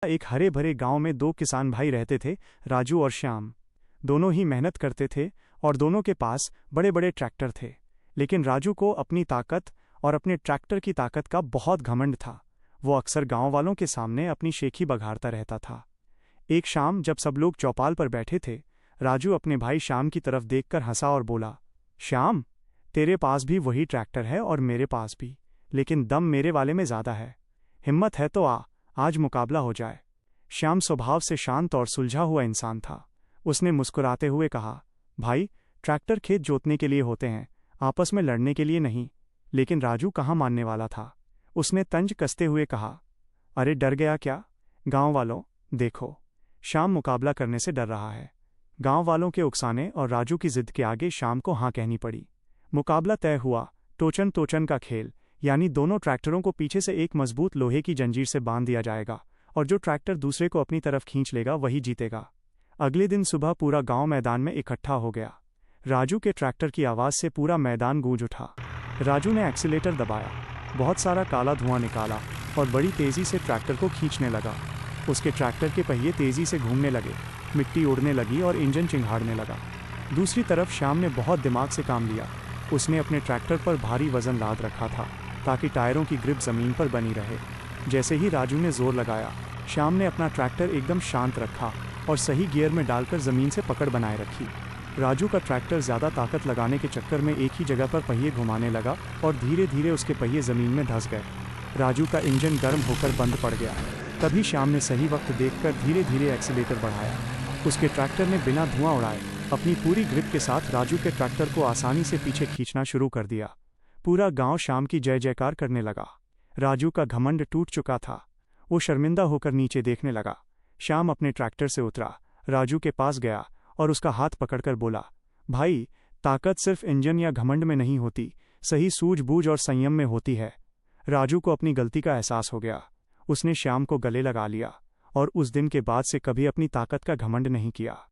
एक हरे भरे गांव में दो किसान भाई रहते थे, राजू और श्याम। दोनों ही मेहनत करते थे और दोनों के पास बड़े बड़े ट्रैक्टर थे। लेकिन राजू को अपनी ताकत और अपने ट्रैक्टर की ताकत का बहुत घमंड था। वो अक्सर गांव वालों के सामने अपनी शेखी बघाड़ता रहता था। एक शाम जब सब लोग चौपाल पर बैठे थे, राजू अपने भाई श्याम की तरफ देखकर हंसा और बोला, श्याम, तेरे पास भी वही ट्रैक्टर है और मेरे पास भी, लेकिन दम मेरे वाले में ज्यादा है। हिम्मत है तो आज मुकाबला हो जाए। श्याम स्वभाव से शांत और सुलझा हुआ इंसान था। उसने मुस्कुराते हुए कहा, भाई, ट्रैक्टर खेत जोतने के लिए होते हैं, आपस में लड़ने के लिए नहीं। लेकिन राजू कहाँ मानने वाला था। उसने तंज कसते हुए कहा, अरे डर गया क्या? गांव वालों, देखो, श्याम मुकाबला करने से डर रहा है। गांव वालों के उकसाने और राजू की जिद के आगे श्याम को हाँ कहनी पड़ी। मुकाबला तय हुआ। टोचन टोचन का खेल, यानी दोनों ट्रैक्टरों को पीछे से एक मजबूत लोहे की जंजीर से बांध दिया जाएगा और जो ट्रैक्टर दूसरे को अपनी तरफ खींच लेगा वही जीतेगा। अगले दिन सुबह पूरा गांव मैदान में इकट्ठा हो गया। राजू के ट्रैक्टर की आवाज़ से पूरा मैदान गूंज उठा। राजू ने एक्सीलेटर दबाया, बहुत सारा काला धुआं निकाला और बड़ी तेज़ी से ट्रैक्टर को खींचने लगा। उसके ट्रैक्टर के पहिए तेज़ी से घूमने लगे, मिट्टी उड़ने लगी और इंजन चिंगाड़ने लगा। दूसरी तरफ श्याम ने बहुत दिमाग से काम लिया। उसने अपने ट्रैक्टर पर भारी वजन लाद रखा था ताकि टायरों की ग्रिप ज़मीन पर बनी रहे। जैसे ही राजू ने जोर लगाया, श्याम ने अपना ट्रैक्टर एकदम शांत रखा और सही गियर में डालकर ज़मीन से पकड़ बनाए रखी। राजू का ट्रैक्टर ज़्यादा ताकत लगाने के चक्कर में एक ही जगह पर पहिए घुमाने लगा और धीरे धीरे उसके पहिए ज़मीन में धंस गए। राजू का इंजन गर्म होकर बंद पड़ गया। तभी श्याम ने सही वक्त देखकर धीरे धीरे एक्सीलेटर बढ़ाया। उसके ट्रैक्टर ने बिना धुआं उड़ाए अपनी पूरी ग्रिप के साथ राजू के ट्रैक्टर को आसानी से पीछे खींचना शुरू कर दिया। पूरा गांव श्याम की जय जयकार करने लगा। राजू का घमंड टूट चुका था। वो शर्मिंदा होकर नीचे देखने लगा। श्याम अपने ट्रैक्टर से उतरा, राजू के पास गया और उसका हाथ पकड़कर बोला, भाई, ताकत सिर्फ इंजन या घमंड में नहीं होती, सही सूझबूझ और संयम में होती है। राजू को अपनी गलती का एहसास हो गया। उसने श्याम को गले लगा लिया और उस दिन के बाद से कभी अपनी ताकत का घमंड नहीं किया।